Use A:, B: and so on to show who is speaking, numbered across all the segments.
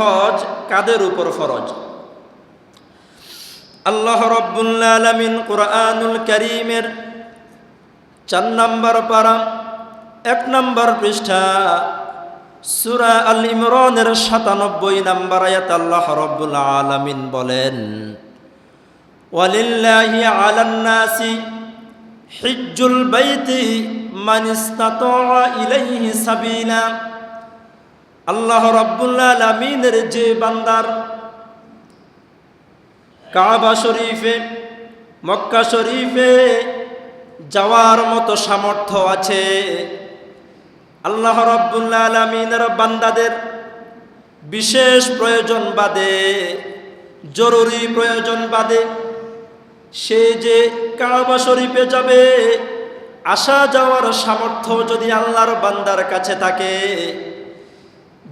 A: হজ কাদের উপর ফরজ? আল্লাহ রাব্বুল আলামিন কুরআনুল কারীমের 4 নম্বর পারা 1 নম্বর পৃষ্ঠা সূরা আল ইমরানের 97 নম্বর আয়াত আল্লাহ রাব্বুল আলামিন বলেন, ওয়ালিল্লাহি আলান নাসি হিজ্জুল বাইতি মান ইসতাতা ইলাইহি সাবিলা। আল্লাহ রাব্বুল আলামিনের যে বান্দার কাবা শরীফে মক্কা শরীফে যাওয়ার মতো সামর্থ্য আছে, আল্লাহ রাব্বুল আলামিনের বান্দাদের বিশেষ প্রয়োজন বাদে, জরুরি প্রয়োজন বাদে সে যে কাবা শরীফে যাবে, আসা যাওয়ার সামর্থ্য যদি আল্লাহর বান্দার কাছে থাকে,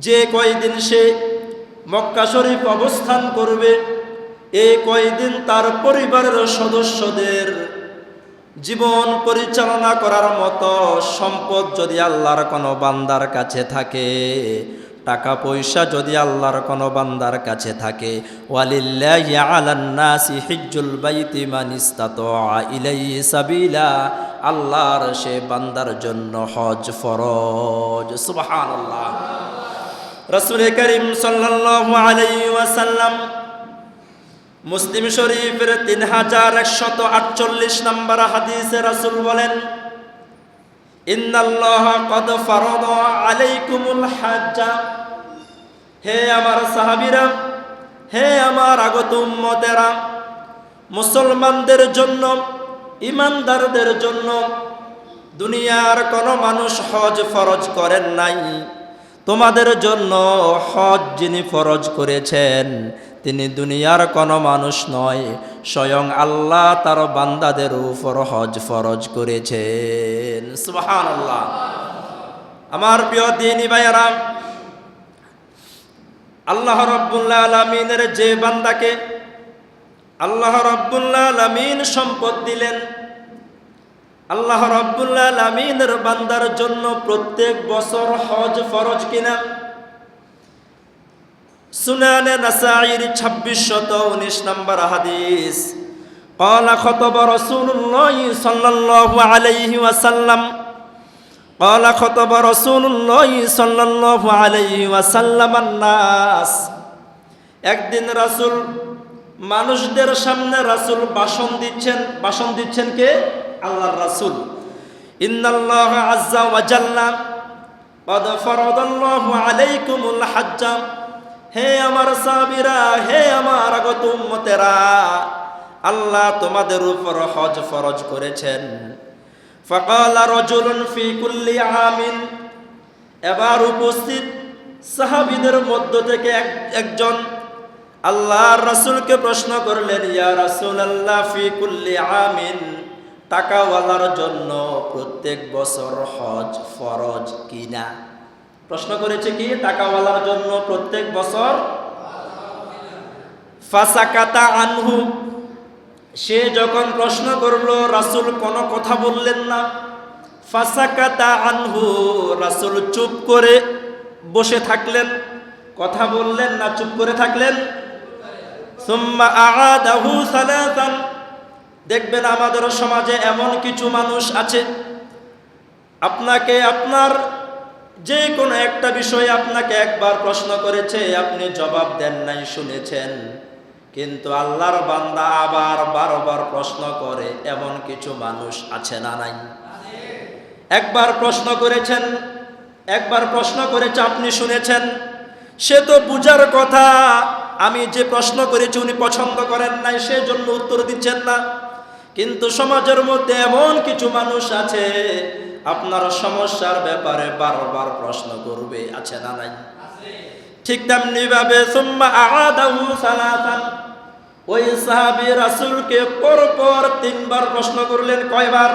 A: যে কয়দিন সে মক্কা শরীফ অবস্থান করবে, এই কয়দিন তার পরিবারের সদস্যদের জীবন পরিচালনা করার মতো সম্পদ যদি আল্লাহর কোনো বান্দার কাছে থাকে, টাকা পয়সা যদি আল্লাহর কোনো বান্দার কাছে থাকে, ওয়ালিল্লাহি আলান নাসি হিজ্জুল বাইতি মান ইসতাতা ইলাইহি সাবিলা, আল্লাহর সে বান্দার জন্য হজ ফরজ। সুবহানাল্লাহ। রাসূল করিম সাল্লাল্লাহু আলাইহি ওয়াসাল্লাম মুসলিম শরীফের 3148 নম্বর হাদিসে রাসূল বলেন, ইন্নাল্লাহা ক্বাদ ফারাদা আলাইকুমুল হাজ্জা। হে আমার সাহাবীরা, হে আমার আগত উম্মতেরা, মুসলমানদের জন্য, ঈমানদারদের জন্য দুনিয়ার কোনো মানুষ হজ ফরজ করেন নাই। তোমাদের জন্য হজ যিনি ফরজ করেছেন তিনি দুনিয়ার কোনো মানুষ নয়, স্বয়ং আল্লাহ তার বান্দাদের উপর হজ ফরজ করেছেন। সুবহানাল্লাহ। আমার প্রিয় দ্বীনী ভাইয়েরা, আল্লাহ রাব্বুল আলামিনের যে বান্দাকে আল্লাহ রাব্বুল আলামিন সম্পদ দিলেন, আল্লাহ রাব্বুল আলামিনের বান্দার জন্য প্রত্যেক বছর হজ ফরজ কিনা? সুনানে নাসাঈর 2619 নম্বর হাদিস, ক্বালা খাতাবা রাসূলুল্লাহ সাল্লাল্লাহু আলাইহি ওয়াসাল্লাম, ক্বালা খাতাবা রাসূলুল্লাহ সাল্লাল্লাহু আলাইহি ওয়াসাল্লাম আন-নাস। একদিন রাসূল মানুষদের সামনে রাসূল ভাষণ দিচ্ছেন কে? আল্লাহর রাসূল। ইন্নাল্লাহা আযজা ওয়া জাল্লা ক্বাদ ফারাদাল্লাহু আলাইকুমুল হাজ্জা। হে আমার সাহাবীরা, হে আমার আগত উম্মতেরা, আল্লাহ তোমাদের উপর হজ ফরজ করেছেন। ফাকালা রাজুলুন ফি কুল্লি আমিন। এবার উপস্থিত সাহাবীদের মধ্য থেকে একজন আল্লাহর রাসূলকে প্রশ্ন করলেন, ইয়া রাসূলুল্লাহ, ফি কুল্লি আমিন, টাকাওয়ালার জন্য প্রত্যেক বছর হজ ফরজ কিনা? প্রশ্ন করেছে কি? টাকাওয়ালার জন্য প্রত্যেক বছর। ফাসাকাতা আনহু। সে যখন প্রশ্ন করলো, রাসূল কোনো কথা বললেন না। ফাসাকাতা আনহু, রাসূল চুপ করে বসে থাকলেন, কথা বললেন না, চুপ করে থাকলেন। সুম্মা আআদাহু সালাসান। দেখবেন আমাদের সমাজে এমন কিছু মানুষ আছে, আপনাকে আপনার যে কোনো একটা বিষয়ে আপনাকে একবার প্রশ্ন করেছে, আপনি জবাব দেন নাই, শুনেছেন, কিন্তু আল্লাহর বান্দা আবার বারবার প্রশ্ন করে, এমন কিছু মানুষ আছে না নাই? একবার প্রশ্ন করেছেন, আপনি শুনেছেন, সে তো বুঝার কথা, আমি যে প্রশ্ন করেছি উনি পছন্দ করেন নাই, সেজন্য উত্তর দিচ্ছেন না। কিন্তু সমাজের মধ্যে এমন কিছু মানুষ আছে, আপনার সমস্যার ব্যাপারে বারবার প্রশ্ন করবে, আছে না নাই? ঠিক তেমনি ভাবে সুম্মা আআদাহু সালাসান। ওই সাহাবী রাসূলকে পরপর 3 বার প্রশ্ন করলেন। কয়বার?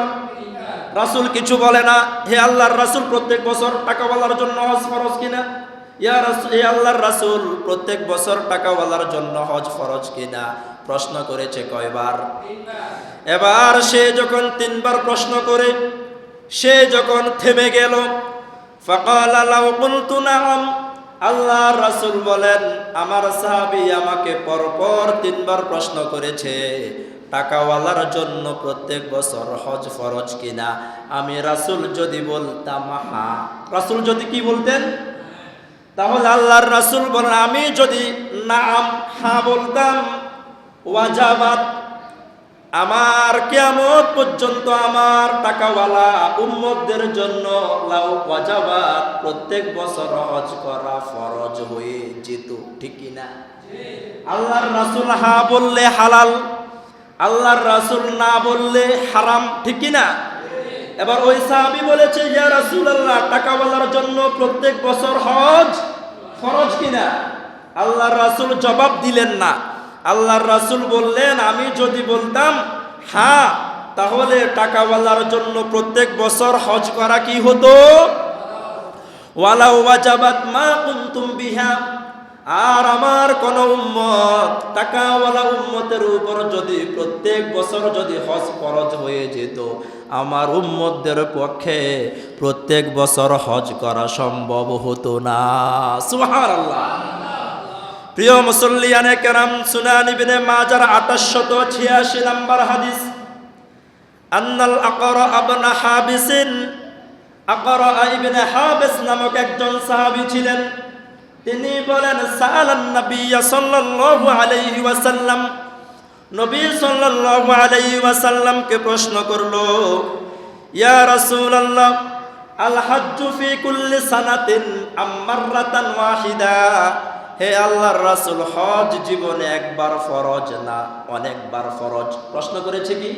A: রাসূল কিছু বলে না। হে আল্লাহর রাসূল, প্রত্যেক বছর টাকাওয়ালার জন্য হজ ফরজ কিনা? হে আল্লাহর রাসূল, প্রত্যেক বছর টাকাওয়ালার জন্য হজ ফরজ কিনা? প্রশ্ন করেছে কয়বার? এবার সে যখন 3 বার প্রশ্ন করে, সে যখন থেমে গেল, ফাকালা লাউ কুলতু নাআম, আল্লাহর রাসূল বলেন, আমার সাহাবী আমাকে পরপর 3 বার প্রশ্ন করেছে, টাকাওয়ালার জন্য প্রত্যেক বছর হজ ফরজ কিনা? আমি রাসূল যদি বলতাম হ্যাঁ, রাসূল যদি কি বলতেন? তাহলে আল্লাহর রাসূল বলেন, আমি যদি নাম হ্যাঁ বলতাম, ওয়াজাবাত, আমার কিয়ামত পর্যন্ত আমার টাকাওয়ালা উম্মতদের জন্য লাউ ওয়াজাবাত, প্রত্যেক বছর হজ করা ফরজ হয়ে যেত। ঠিক কি না? আল্লাহর রাসূল হ্যাঁ বললে হালাল, আল্লাহর রাসূল না বললে হারাম। ঠিক কি না? এবার ওই সাহাবী বলেছে, ইয়া রাসূলুল্লাহ, টাকাওয়ালার জন্য প্রত্যেক বছর হজ ফরজ কিনা? আল্লাহর রাসূল জবাব দিলেন না। আল্লাহর রাসূল বললেন, আমি যদি বলতাম হ্যাঁ, তাহলে টাকাওয়ালার জন্য প্রত্যেক বছর হজ করা কি হতো? ওয়ালাউ ওয়াজাবাত মা কুনতুম বিহা, আর আমার কোন উম্মত, টাকাওয়ালা উম্মতের উপর যদি প্রত্যেক বছর যদি হজ ফরজ হয়ে যেত, আমার উম্মতদের পক্ষে প্রত্যেক বছর হজ করা সম্ভব হতো না। সুবহানাল্লাহ। প্রিয় মুসল্লিয়ানে কেরাম, সুনান ইবনে মাজার 886 নম্বর হাদিস, আন্নাল আকরা ইবনে হাবিসিন, আকরা ইবনে হাবিস নামক একজন সাহাবী ছিলেন। তিনি বলেন, সাআলান নবী সাল্লাল্লাহু আলাইহি ওয়াসাল্লাম, নবী সাল্লাল্লাহু আলাইহি ওয়াসাল্লামকে প্রশ্ন করলো, ইয়া রাসূলুল্লাহ, আল হাজ্জু ফি কুল্লি সানাতিন আম মাররাতান ওয়াহিদা? হে আল্লাহর রাসূল, হজ জীবনে একবার ফরজ না অনেকবার ফরজ? প্রশ্ন করেছে কি?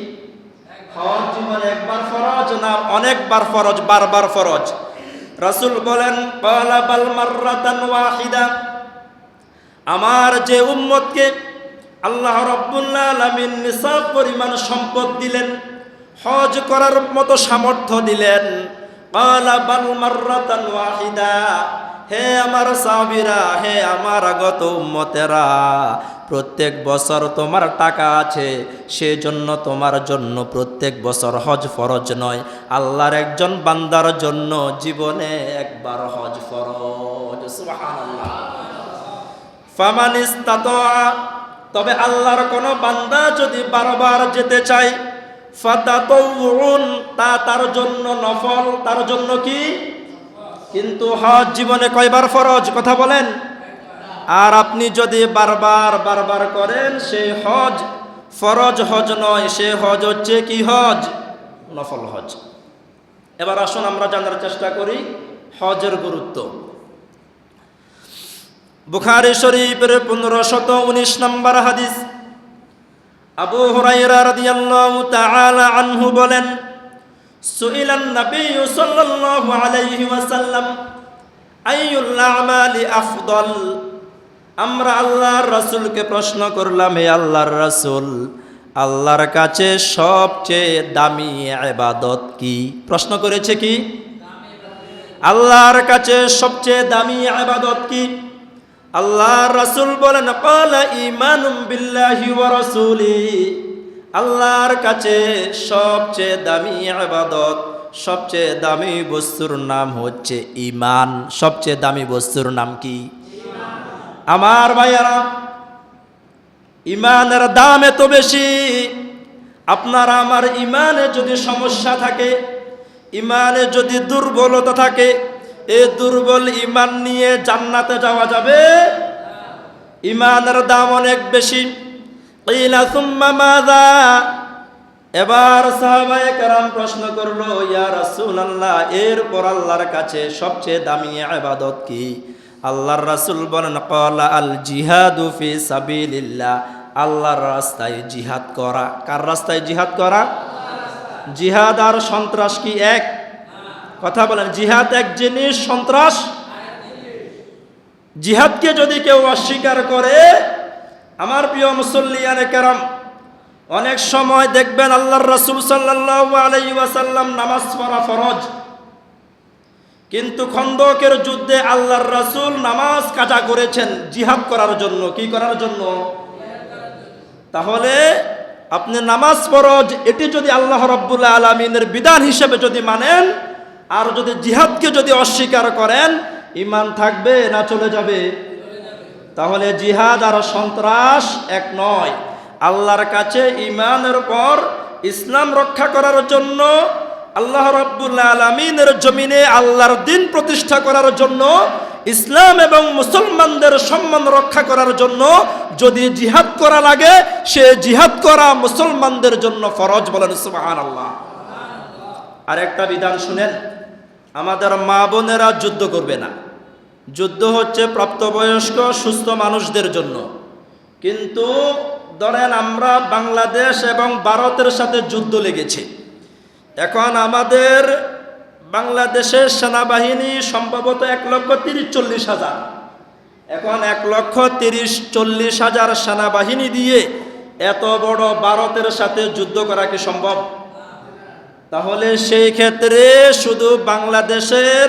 A: হজ জীবনে একবার ফরজ না অনেকবার ফরজ, বারবার ফরজ? রাসূল বলেন, ক্বালা বাল মাররাতান ওয়াহিদা। আমার যে উম্মতকে আল্লাহ রাব্বুল আলামিন নিসাব পরিমাণ সম্পদ দিলেন, হজ করার মতো সামর্থ্য দিলেন, ক্বালা বাল মাররাতান ওয়াহিদা। হে আমার সাহাবীরা, হে আমার আগত উম্মতেরা, প্রত্যেক বছর তোমার টাকা আছে, সেজন্য তোমার জন্য প্রত্যেক বছর হজ ফরজ নয়। আল্লাহর একজন বান্দার জন্য জীবনে একবার হজ ফরজ। সুবহানাল্লাহ। ফামান ইসতাতা, তবে আল্লাহর কোন বান্দা যদি বারবার যেতে চায়, ফাতাতাউউন, তা তার জন্য নফল, তার জন্য কি? কিন্তু হজ জীবনে কয়বার ফরজ? কথা বলেন। আর আপনি যদি বারবার বারবার করেন, সেই হজ ফরজ হজ নয়, সে হজ হচ্ছে কি হজ? নফল হজ। এবার আসুন আমরা জানার চেষ্টা করি হজের গুরুত্ব। বুখারী শরীফের 1519 নম্বর হাদিস, আবু হুরায়রা রাদিয়াল্লাহু তাআলা আনহু বলেন, সুইলান নবী সাল্লাল্লাহু আলাইহি ওয়াসাল্লাম আইয়ুল আমালি আফদল। আমরা আল্লাহর রাসূলকে প্রশ্ন করলাম, হে আল্লাহর রাসূল, আল্লাহর কাছে সবচেয়ে দামি ইবাদত কি? প্রশ্ন করেছে কি? আল্লাহর কাছে সবচেয়ে দামি ইবাদত কি? আল্লাহর রাসূল বলেন, ক্বালা ঈমানুম বিল্লাহি ওয়া রাসূলিহি। আল্লাহর কাছে সবচেয়ে দামি ইবাদত, সবচেয়ে দামি বস্তুর নাম হচ্ছে ঈমান। সবচেয়ে দামি বস্তুর নাম কি? আমার ভাইয়ারা, ঈমানের দাম এত বেশি, আপনার আমার ঈমানে যদি সমস্যা থাকে, ঈমানে যদি দুর্বলতা থাকে, এই দুর্বল ঈমান নিয়ে জান্নাতে যাওয়া যাবে? ঈমানের দাম অনেক বেশি। কিলা সুম্মা মাযা? এবার সাহাবায়ে কেরাম প্রশ্ন করলো, ইয়া রাসূলুল্লাহ, এরপর আল্লাহর কাছে সবচেয়ে দামি ইবাদত কি? আল্লাহর রাসূল বলেন, ক্বালা আল জিহাদু ফি সাবিলিল্লাহ। আল্লাহর রাস্তায় জিহাদ করা। কার রাস্তায় জিহাদ করা? জিহাদ আর সন্ত্রাস কি এক? কথা বলেন। জিহাদ এক জিনিস, সন্ত্রাস। জিহাদকে যদি কেউ অস্বীকার করে, আমার প্রিয় মুসল্লিয়ানে কেরাম, অনেক সময় দেখবেন আল্লাহর রাসূল সাল্লাল্লাহু আলাইহি ওয়াসাল্লাম নামাজ পড়া ফরজ, কিন্তু খন্দকের যুদ্ধে আল্লাহর রাসূল নামাজ কাজা করেছেন জিহাদ করার জন্য। কি করার জন্য? তাহলে আপনি নামাজ ফরজ এটি যদি আল্লাহ রাব্বুল আলামিনের বিধান হিসেবে যদি মানেন, আর যদি জিহাদকে যদি অস্বীকার করেন, ঈমান থাকবে না চলে যাবে? তাহলে জিহাদ আর সন্ত্রাস এক নয়। আল্লাহর কাছে ঈমানের পর ইসলাম রক্ষা করার জন্য, আল্লাহ রাব্বুল আলামিনের জমিনে আল্লাহর দ্বীন প্রতিষ্ঠা করার জন্য, ইসলাম এবং মুসলমানদের সম্মান রক্ষা করার জন্য যদি জিহাদ করা লাগে, সে জিহাদ করা মুসলমানদের জন্য ফরজ। বলেন সুবহানাল্লাহ। আর একটা বিধান শুনেন, আমাদের মা বোনেরা যুদ্ধ করবে না। যুদ্ধ হচ্ছে প্রাপ্তবয়স্ক সুস্থ মানুষদের জন্য। কিন্তু ধরেন আমরা বাংলাদেশ এবং ভারতের সাথে যুদ্ধ লেগেছে, এখন আমাদের বাংলাদেশের সেনাবাহিনী সম্ভবত 1,30,40,000। এখন 1,30,40,000 সেনাবাহিনী দিয়ে এত বড় ভারতের সাথে যুদ্ধ করা কি সম্ভব? তাহলে সেই ক্ষেত্রে শুধু বাংলাদেশের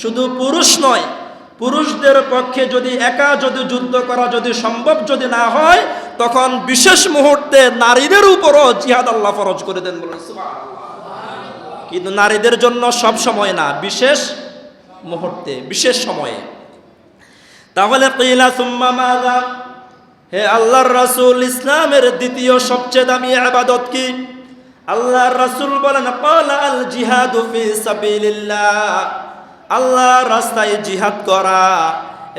A: শুধু পুরুষ নয়, পুরুষদের পক্ষে যদি একা যদি যুদ্ধ করা যদি সম্ভব যদি না হয়, তখন বিশেষ মুহূর্তে নারীদের উপরও জিহাদ আল্লাহ ফরজ করে দেন। বলেন সুবহানাল্লাহ। কিন্তু নারীদের জন্য সব সময় না, বিশেষ মুহূর্তে, বিশেষ সময়ে। তাহলে কিলা সুম্মা মাযা, হে আল্লাহর রাসূল, ইসলামের দ্বিতীয় সবচেয়ে দামি ইবাদত কি? আল্লাহর রাসূল বলেন, ক্বালা আল জিহাদু ফি সাবিলিল্লাহ, আল্লাহর রাস্তায় জিহাদ করা।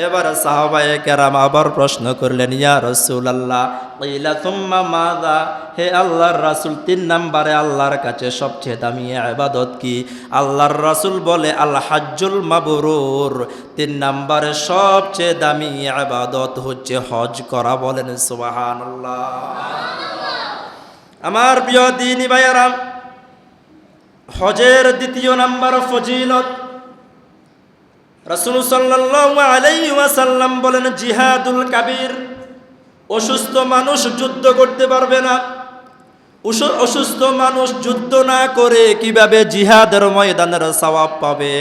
A: এবার সাহাবায়ে কেরাম আবার প্রশ্ন করলেন, ইয়া রাসূলুল্লাহ, কিলা সুম্মা মাযা, হে আল্লাহর রাসূল, 3 নম্বরে আল্লাহর কাছে সবচেয়ে দামি ইবাদত কি? আল্লাহর রাসূল বলে, আল হজ্জুল মাবরুর, 3 নম্বরে সবচেয়ে দামি ইবাদত হচ্ছে হজ করা। বলেন সুবহানাল্লাহ। আমার প্রিয় দ্বীনি ভাইয়েরা, হজের দ্বিতীয় নাম্বার ফজিলত, রাসূল সাল্লাল্লাহু আলাইহি ওয়াসাল্লাম বলেন, জিহাদুল কাবীর। অসুস্থ মানুষ যুদ্ধ করতে পারবে না। অসুস্থ মানুষ যুদ্ধ না করে কিভাবে জিহাদের ময়দানের সওয়াব পাবে?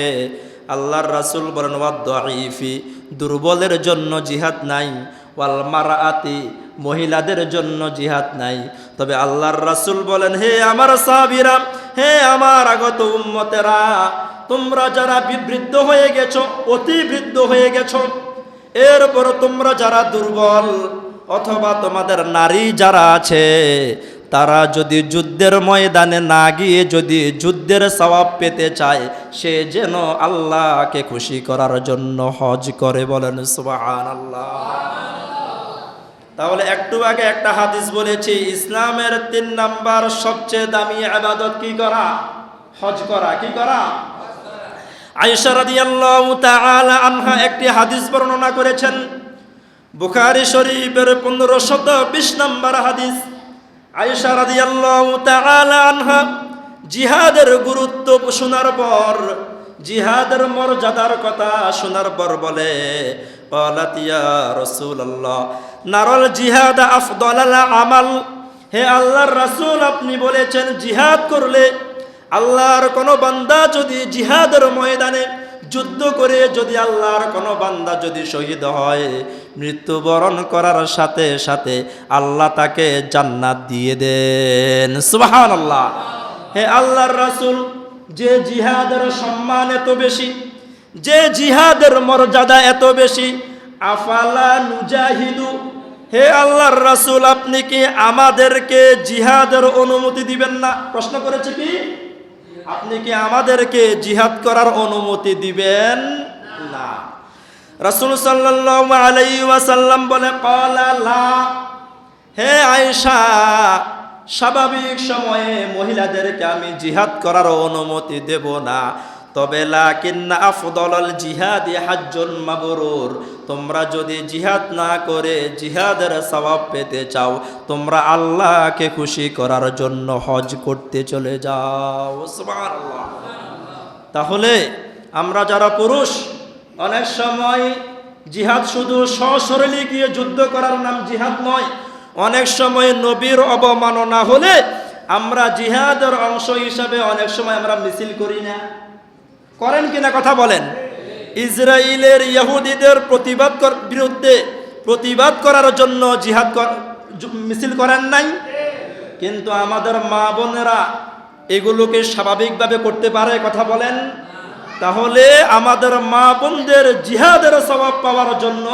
A: আল্লাহর রাসূল বলেন, ওয়াদ-দাঈফি, দুর্বলের জন্য জিহাদ নাই, ওয়াল মারআতি, মহিলাদের জন্য জিহাদ নাই। তবে আল্লাহর রাসূল বলেন, হে আমার সাহাবীরা, হে আমার আগত উম্মতেরা, তোমরা যারা বৃদ্ধ হয়ে গেছো, অতি বৃদ্ধ হয়ে গেছো, এরপর তোমরা যারা দুর্বল অথবা তোমাদের নারী যারা আছে, তারা যদি যুদ্ধের ময়দানে না গিয়ে যদি যুদ্ধের সওয়াব পেতে চায়, সে যেন আল্লাহকে খুশি করার জন্য হজ করে। বলেন সুবহানাল্লাহ। তাহলে একটু আগে একটা হাদিস বলেছি, ইসলামের 3 নাম্বার সবচেয়ে দামি ইবাদত কি করা? হজ করা। কি করা? আয়েশা রাদিয়াল্লাহু তাআলা আনহা একটি হাদিস বর্ণনা করেছেন, বুখারী শরীফের 1520 নম্বর হাদিস। আয়েশা রাদিয়াল্লাহু তাআলা আনহা জিহাদের গুরুত্ব শোনার পর, জিহাদের মর্যাদার কথা শোনার পর বলে, ক্বালাত ইয়া রাসূলুল্লাহ, নারাল জিহাদ আফদালাল আমাল, হে আল্লাহর রাসূল, আপনি বলেছেন জিহাদ করলে, আল্লাহর কোনো বান্দা যদি জিহাদের ময়দানে যুদ্ধ করে যদি আল্লাহর কোনো বান্দা যদি শহীদ হয়, মৃত্যুবরণ করার সাথে সাথে আল্লাহ তাকে জান্নাত দিয়ে দেন। সুবহানাল্লাহ। হে আল্লাহর রাসূল, যে জিহাদের সম্মান এত বেশি, যে জিহাদের মর্যাদা এত বেশি, আফালা নুজাহিদু, হে আল্লাহর রাসূল, আপনি কি আমাদেরকে জিহাদের অনুমতি দিবেন না? প্রশ্ন করেছে কি, আপনি কি আমাদেরকে জিহাদ করার অনুমতি দিবেন না? রাসূল সাল্লাল্লাহু আলাইহি ওয়াসাল্লাম বলে, ক্বালা লা, হে আয়েশা, স্বাভাবিক সময়ে মহিলাদেরকে আমি জিহাদ করার অনুমতি দেব না, তবে লাকিন্না আফদালাল জিহাদি হজ্জুল মাবরুর, তোমরা যদি জিহাদ না করে জিহাদের সওয়াব পেতে চাও, তোমরা আল্লাহকে খুশি করার জন্য হজ করতে চলে যাও। সুবহানাল্লাহ। তাহলে আমরা যারা পুরুষ, অনেক সময় জিহাদ শুধু সশরীরে গিয়ে যুদ্ধ করার নাম জিহাদ নয়। অনেক সময় নবীর অবমাননা হলে আমরা জিহাদের অংশ হিসাবে অনেক সময় আমরা মিছিল করি না? করেন কিনা কথা বলেন? ইসরায়েলের ইহুদিদের বিরুদ্ধে প্রতিবাদ করার জন্য জিহাদ মিছিল করেন নাই? কিন্তু আমাদের মা বোনেরা এগুলোকে স্বাভাবিকভাবে করতে পারে? কথা বলেন। তাহলে আমাদের মা বোনদের জিহাদের সওয়াব পাওয়ার জন্য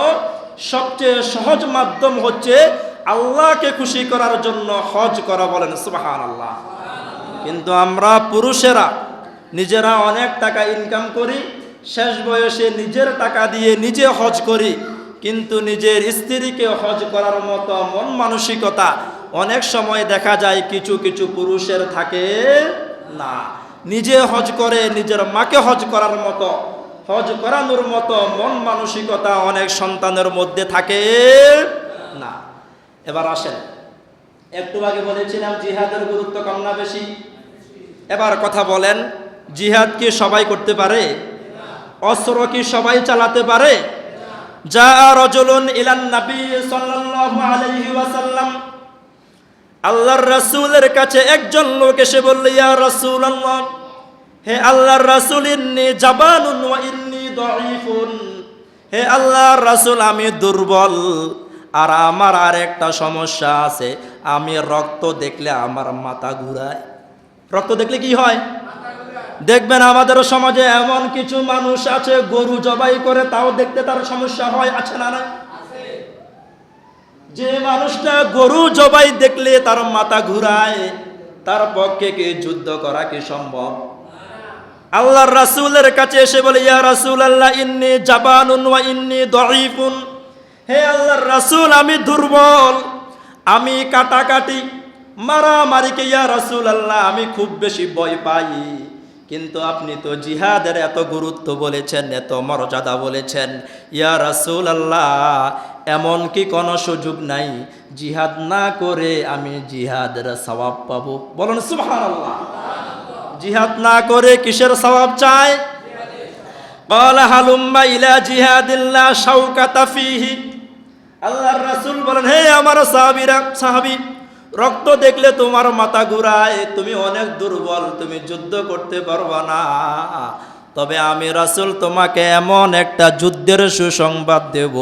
A: সবচেয়ে সহজ মাধ্যম হচ্ছে আল্লাহকে খুশি করার জন্য হজ করা। বলেন সুবহানাল্লাহ। কিন্তু আমরা পুরুষেরা নিজেরা অনেক টাকা ইনকাম করি, শেষ বয়সে নিজের টাকা দিয়ে নিজে হজ করি, কিন্তু নিজের স্ত্রীকে হজ করার মতো মন মানসিকতা অনেক সময় দেখা যায় কিছু কিছু পুরুষের থাকে না। নিজে হজ করে নিজের মাকে হজ করার মতো, হজ করানোর মতো মন মানসিকতা অনেক সন্তানের মধ্যে থাকে না। এবার আসেন, একটু আগে বলেছিলাম জিহাদের গুরুত্ব কম না বেশি? এবার কথা বলেন, জিহাদ কি সবাই করতে পারে? অস্ত্র কি সবাই চালাতে পারে? যা রাজুলুন ইলান নবী সাল্লাল্লাহু আলাইহি ওয়াসাল্লাম, আল্লাহর রাসূলের কাছে একজন লোক এসে বলল, ইয়া রাসূলুল্লাহ, হে আল্লাহর রাসূল, ইন্নী জাবানুন ওয়া ইন্নী দাঈফুন, হে আল্লাহর রাসূল, আমি দুর্বল আর আমার আরেকটা সমস্যা আছে, আমি রক্ত দেখলে আমার মাথা ঘুরায়। রক্ত দেখলে কি হয়? দেখবেন আমাদের সমাজে এমন কিছু মানুষ আছে গরু জবাই করে তাও দেখতে তার সমস্যা হয়, আছে না? যে মানুষটা গরু জবাই দেখলে তার মাথা ঘুরায়, তার পক্ষে কি যুদ্ধ করা কি সম্ভব? আল্লাহর রাসূলের কাছে এসে বলে, ইয়া রাসূলুল্লাহ, ইন্নী জাবানুন ওয়া ইন্নী দাঈফুন, হে আল্লাহর রাসূল, আমি দুর্বল, আমি কাটাকাটি মারামারিকে ইয়া রাসূলুল্লাহ আমি খুব বেশি ভয় পাই। কিন্তু আপনি তো জিহাদের এত গুরুত্ব বলেছেন, এত মর্যাদা বলেছেন, ইয়া রাসূলুল্লাহ এমন কি কোনো সুযোগ নাই জিহাদ না করে আমি জিহাদের সওয়াব পাবো? বলুন সুবহানাল্লাহ। জিহাদ না করে কিসের সওয়াব চাই? ক্বালা হালুম্মা ইলা জিহাদিল্লাহ শাওকাতা ফীহি, আল্লাহর রাসূল বলেন, হে আমার সাহাবী, রক্ত দেখলে তোমার মাথা ঘুরায়, তুমি অনেক দুর্বল, তুমি যুদ্ধ করতে পারবা না, তবে আমি রাসূল তোমাকে এমন একটা যুদ্ধের সুসংবাদ দেব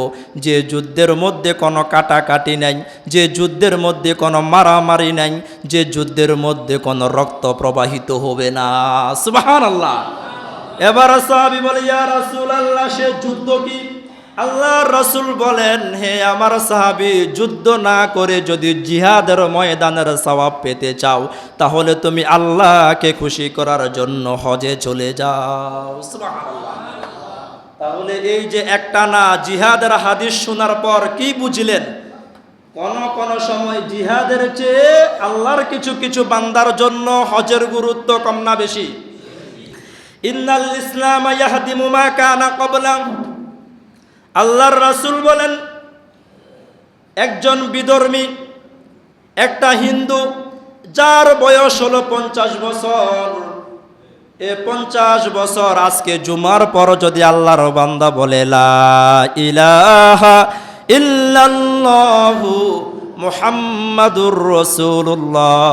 A: যে যুদ্ধের মধ্যে কোনো কাটাকাটি নাই, যে যুদ্ধের মধ্যে কোনো মারামারি নাই, যে যুদ্ধের মধ্যে কোনো রক্ত প্রবাহিত হবে না। সুবহানাল্লাহ। এবার সাহাবী বলে, ইয়া রাসূলুল্লাহ, সে যুদ্ধ কি? আল্লাহর রাসূল বলেন, হে আমার সাহাবী, যুদ্ধ না করে যদি জিহাদের ময়দানের সওয়াব পেতে চাও তাহলে তুমি আল্লাহকে খুশি করার জন্য হজে চলে যাও। সুবহানাল্লাহ। তাহলে এই যে একটা না জিহাদের হাদিস শোনার পর কি বুঝলেন? কোন সময় জিহাদের চেয়ে আল্লাহর কিছু কিছু বান্দার জন্য হজের গুরুত্ব কম না বেশি? ইন্নাল ইসলাম ইয়াহদিমু মা কানা ক্বাবলা, আল্লাহর রাসূল বলেন, একজন বিধর্মী, একটা হিন্দু যার বয়স হলো 50 বছর, এ 50 বছর আজকে জুমার পর যদি আল্লাহর বান্দা বলে লা ইলাহা ইল্লাল্লাহু মুহাম্মাদুর রাসূলুল্লাহ,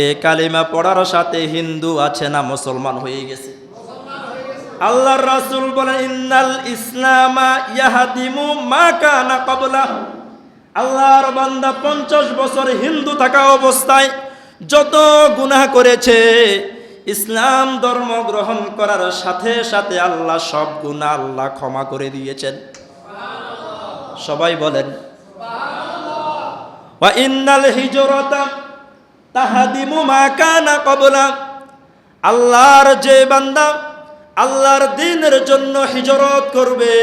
A: এ কালিমা পড়ার সাথে হিন্দু আছে না মুসলমান হয়ে গেছে? আল্লাহর রাসূল বলেন, ইন্নাল ইসলামা ইয়াহদিমু মা কানা ক্বাবলা, আল্লাহর বান্দা 50 বছর হিন্দু থাকা অবস্থায় যত গুনাহ করেছে, ইসলাম ধর্ম গ্রহণ করার সাথে সাথে আল্লাহ সব গুনাহ আল্লাহ ক্ষমা করে দিয়েছেন। সবাই বলেন সুবহানাল্লাহ। ওয়া ইন্নাল হিজরাতা তাহদিমু মা কানা ক্বাবলা, আল্লাহর যে বান্দা আল্লাহর দ্বীনের জন্য হিজরত করবে,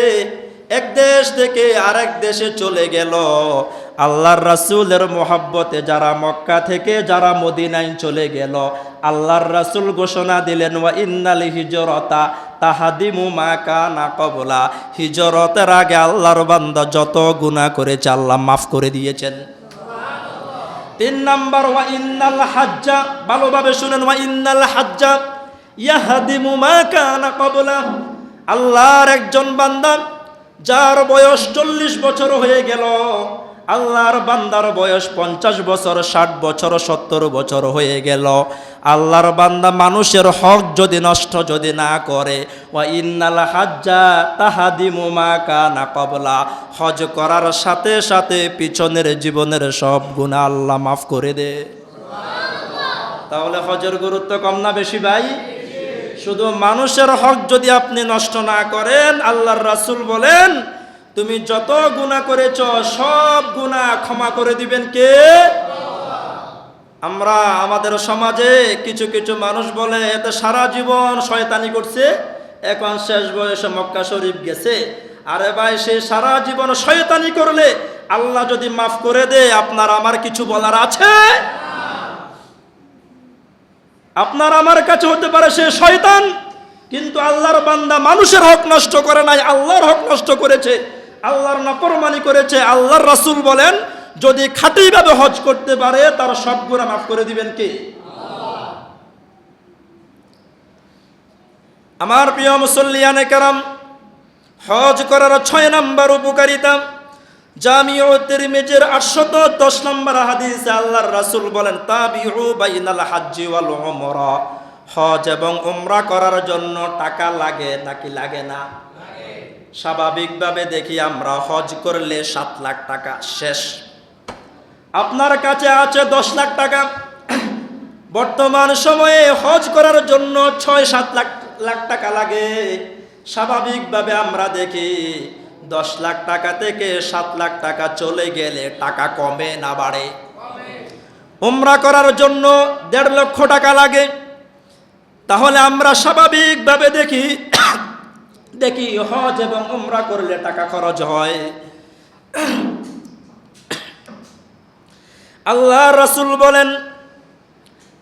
A: এক দেশ থেকে আরেক দেশে চলে গেল, আল্লাহর রাসূলের মহব্বতে যারা মক্কা থেকে যারা মদিনায় চলে গেল, আল্লাহর রাসূল ঘোষণা দিলেন, ওয়া ইন্নাল হিজরাতা তাহদিমু মা কানা ক্বাবলা, হিজরতের আগে আল্লাহর বান্দা যত গুনাহ করেছে আল্লাহ মাফ করে দিয়েছেন। সুবহানাল্লাহ। 3 নাম্বার, ওয়া ইন্নাল হাজ্জা, ভালোভাবে শুনেন, ওয়া ইন্নাল হাজ্জা ইয়াহদিমু মা কানা ক্বাবলা, আল্লাহর একজন বান্দা যার বয়স 40 বছর হয়ে গেল, আল্লাহর বান্দার বয়স 50 বছর, 60 বছর, 70 বছর হয়ে গেল, আল্লাহর বান্দা মানুষের হক যদি নষ্ট যদি না করে, ওয়া ইন্নাল হাজ্জা তাহদিমু মা কানা ক্বাবলা, হজ করার সাথে সাথে পিছনের জীবনের সব গুনাহ আল্লাহ মাফ করে দে। সুবহানাল্লাহ। তাহলে হজের গুরুত্ব কম না বেশি ভাই? শুধু মানুষের হক যদি আপনি নষ্ট না করেন, আল্লাহর রাসূল বলেন তুমি যত গুনাহ করেছো সব গুনাহ ক্ষমা করে দিবেন কে? আমরা আমাদের সমাজে কিছু কিছু মানুষ বলে এতে সারা জীবন শয়তানি করছে, এখন শেষ বয়সে মক্কা শরীফ গেছে। আরে ভাই, সে সারা জীবন শয়তানি করলে আল্লাহ যদি মাফ করে দেয়, আপনার আমার কিছু বলার আছে? আপনার আমার কাছে হতে পারে সে শয়তান, কিন্তু আল্লাহর বান্দা মানুষের হক নষ্ট করে নাই, আল্লাহর হক নষ্ট করেছে, আল্লাহর নাফরমানি করেছে। আল্লাহর রাসূল বলেন যদি খাঁটিভাবে হজ করতে পারে তার সব গুনাহ মাফ করে দিবেন কে? আমার প্রিয় মুসল্লিয়ানে কেরাম, হজ করার ৬ নম্বর উপকারিতা জামিউ তিরমিজির ৮১০ নম্বর হাদিসে আল্লাহর রাসূল বলেন তাবিউ বাইনাল হাজ্জি ওয়াল উমরা, হজ এবং উমরা করার জন্য টাকা লাগে নাকি লাগে না? স্বাভাবিকভাবে দেখি আমরা হজ করলে ৭ লাখ টাকা শেষ, আপনার কাছে আছে ১০ লাখ টাকা। বর্তমান সময়ে হজ করার জন্য ৬-৭ লাখ টাকা লাগে। স্বাভাবিকভাবে আমরা দেখি ১০ লাখ টাকা থেকে ৭ লাখ টাকা চলে গেলে টাকা কমে না বাড়ে? উমরা করার জন্য ১.৫ লক্ষ টাকা লাগে। তাহলে আমরা স্বাভাবিকভাবে দেখি হজ এবং উমরা করলে টাকা খরচ হয়। আল্লাহ রাসূল বলেন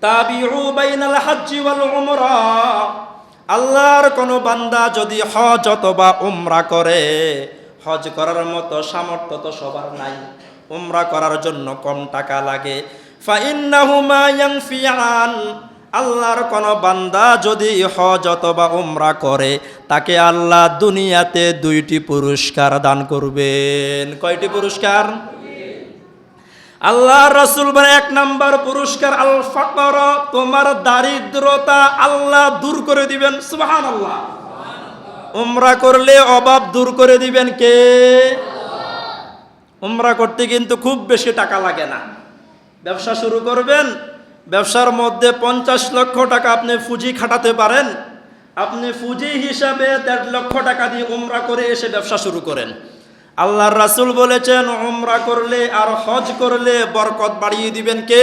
A: তাবিউ বাইনাল হাজ্জি ওয়াল উমরা, আল্লাহর কোন বান্দা যদি হজ অথবা উমরা করে, হজ করার মতো সামর্থ্য তো সবার নাই, উমরা করার জন্য কম টাকা লাগে। ফাইন্নাহুমা ইয়ানফিআন, আল্লাহর কোন বান্দা যদি হজ অথবা উমরা করে তাকে আল্লাহ দুনিয়াতে 2টি পুরস্কার দান করবেন। কয়টি পুরস্কার? আল্লাহ রাসূল বলেন 1 নম্বর পুরস্কার আল ফাকর, তোমার দারিদ্রতা আল্লাহ দূর করে দিবেন। সুবহানাল্লাহ। উমরা করলে অভাব দূর করে দিবেন কে? উমরা করতে কিন্তু খুব বেশি টাকা লাগে না। ব্যবসা শুরু করবেন, ব্যবসার মধ্যে 50 লক্ষ টাকা আপনি পুঁজি খাটাতে পারেন, আপনি পুঁজি হিসাবে 1.5 লক্ষ টাকা দিয়ে উমরা করে এসে ব্যবসা শুরু করেন। আল্লাহর রাসূল বলেছেন উমরা করলে আর হজ করলে বরকত বাড়িয়ে দিবেন কে?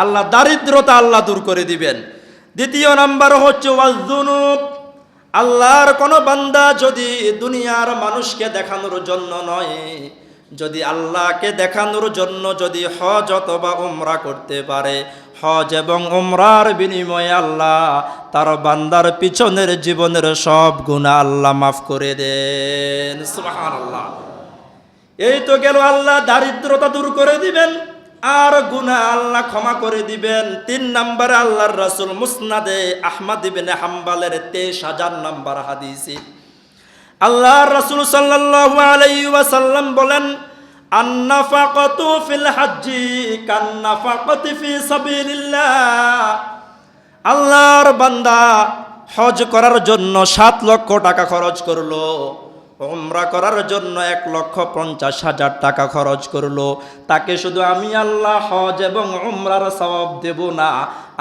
A: আল্লাহ। দারিদ্রতা আল্লাহ দূর করে দিবেন। 2 নাম্বার হচ্ছে ওয়াজুনুব, আল্লাহর কোন বান্দা যদি দুনিয়ার মানুষকে দেখানোর জন্য নয়, যদি আল্লাহকে দেখানোর জন্য যদি হজ অথবা উমরা করতে পারে, হজ এবং উমরার বিনিময়ে আল্লাহ তার বান্দার পিছনের জীবনের সব গুনাহ আল্লাহ মাফ করে দেন। সুবহানাল্লাহ। এই তো গেল, আল্লাহ দারিদ্রতা দূর করে দিবেন আর গুনাহ আল্লাহ ক্ষমা করে দিবেন। 3 নম্বরে আল্লাহর রাসূল মুসনাদে আহমদ ইবনে হাম্বলের 23,000 নম্বর হাদিসে আল্লাহর রাসূল সাল্লাল্লাহু আলাইহি ওয়াসাল্লাম বলেন আন-নাফাকাতু ফিল হাজ্জি কান-নাফাকাতি ফি সাবিলিল্লাহ, আল্লাহর বান্দা হজ করার জন্য 7 লক্ষ টাকা খরচ করলো, উমরা করার জন্য 1,50,000 টাকা খরচ করলো, তাকে শুধু আমি আল্লাহ হজ এবং উমরার সওয়াব দেব না,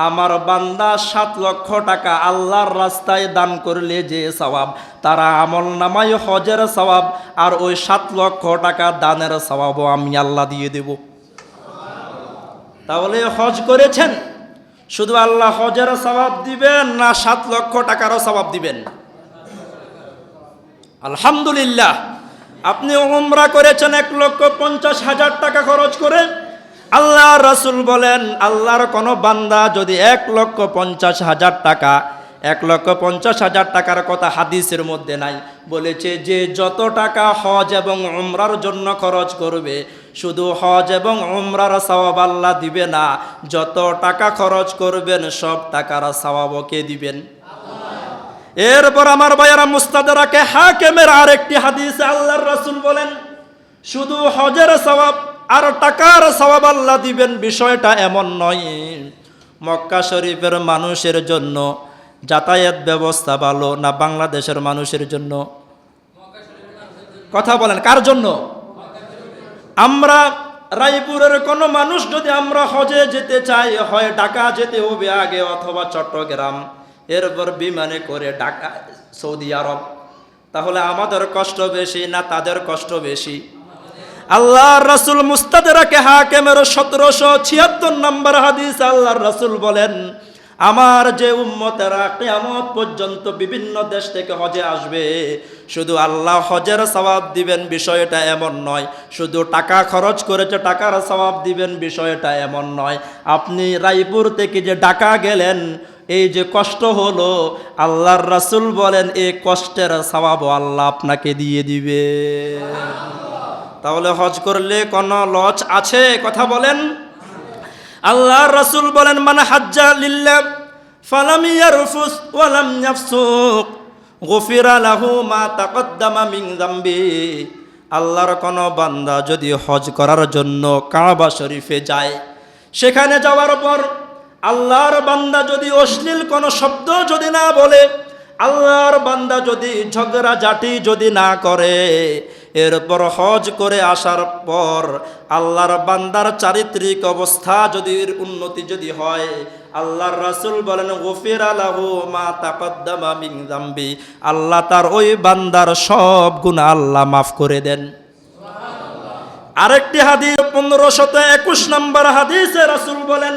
A: আমার বান্দা 7 লক্ষ টাকা আল্লাহর রাস্তায় দান করলে যে সওয়াব, তারা আমল নামায় হজের সওয়াব আর ওই 7 লক্ষ টাকা দানের সওয়াবও আমি আল্লাহ দিয়ে দেব। তাহলে হজ করেছেন, শুধু আল্লাহ হজের সওয়াব দিবেন না 7 লক্ষ টাকারও সওয়াব দিবেন? আলহামদুলিল্লাহ। আপনি উমরা করেছেন 1,50,000 টাকা খরচ করে, আল্লাহ রাসূল বলেন আল্লাহর কোন বান্দা যদি 1,50,000 টাকা, 1,50,000 টাকার কথা হাদিসের মধ্যে নাই, বলেছে যে যত টাকা হজ এবং উমরার জন্য খরচ করবে, শুধু হজ এবং উমরার সওয়াব আল্লাহ দিবে না, যত টাকা খরচ করবেন সব টাকার সওয়াবও কে দিবেন? এরপর আমার ভাইয়েরা মুস্তাদরাকে হাকিমের আরেকটি হাদিসে আল্লাহর রাসূল বলেন শুধু হজের সওয়াব আর টাকার সওয়াব আল্লাহ দিবেন, বিষয়টা এমন নয়। মক্কা শরীফের মানুষের জন্য যাতায়াত ব্যবস্থা ভালো না বাংলাদেশের মানুষের জন্য? কথা বলেন, কার জন্য? আমরা রায়পুরের কোন মানুষ যদি আমরা হজে যেতে চাই, হয় ঢাকা যেতে হবে আগে অথবা চট্টগ্রাম, এরপর বিমানে করে ঢাকা সৌদি আরব। তাহলে আমাদের কষ্ট বেশি না তাদের কষ্ট বেশি? আল্লাহর রাসূল মুস্তাদরাকে হাকিমের 1776 নম্বর হাদিস আল্লাহর রাসূল বলেন, আমার যে উম্মতেরা কিয়ামত পর্যন্ত বিভিন্ন দেশ থেকে হজে আসবে, শুধু আল্লাহ হজের সওয়াব দিবেন বিষয়টা এমন নয়, শুধু টাকা খরচ করেছে টাকার সওয়াব দিবেন বিষয়টা এমন নয়। আপনি রায়পুর থেকে যে ঢাকা গেলেন, এই যে কষ্ট হলো, আল্লাহর রাসূল বলেন এই কষ্টের সওয়াবও আল্লাহ আপনাকে দিয়ে দিবে। তাহলে হজ করলে কোনো লস আছে? কথা বলেন। আল্লাহর রাসূল বলেন, মান হাজ্জা লিল্লাহ ফালাম ইয়ারফুস ওয়া লাম ইয়াফসুক গুফিরা লাহু মা তাকদ্দামা মিন যামবি। আল্লাহর কোন বান্দা যদি হজ করার জন্য কাবা শরীফে যায়, সেখানে যাওয়ার পর আল্লাহর বান্দা যদি অশ্লীল কোন শব্দ যদি না বলে, আল্লাহর বান্দা যদি ঝগড়া ঝাঁটি যদি না করে, এরপর হজ করে আসার পর আল্লাহর বান্দার চারিত্রিক অবস্থা যদি উন্নতি যদি হয়, আল্লাহর রাসূল বলেন গুফিরা লাহু মা তাকদ্দামা মিন যামবি, আল্লাহ তার ওই বান্দার সব গুনাহ আল্লাহ মাফ করে দেন। আরেকটি হাদিস 1521 নম্বর হাদিসে রাসূল বলেন,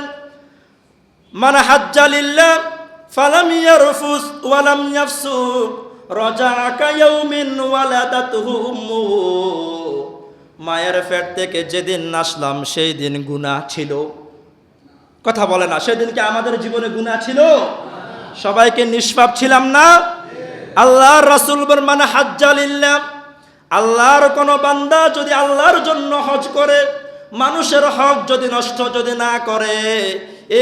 A: মান হাজ্জা লিল্লাহ ফালাম ইয়ারফুস ওয়া লাম ইয়াফসুক রাজাআ কায়াউমিন ওয়ালাদাতুহু উম্মুহু। মায়ের পেট থেকে যেদিন আসলাম সেই দিন গুনাহ ছিল। কথা বলে না, সেদিন কি আমাদের জীবনে গুনাহ ছিল? সবাইকে নিষ্পাপ ছিলাম না? আল্লাহর রাসূল বলেন, মান হাজ্জা লিল্লাহ, আল্লাহর কোন বান্দা যদি আল্লাহর জন্য হজ করে, মানুষের হক যদি নষ্ট যদি না করে,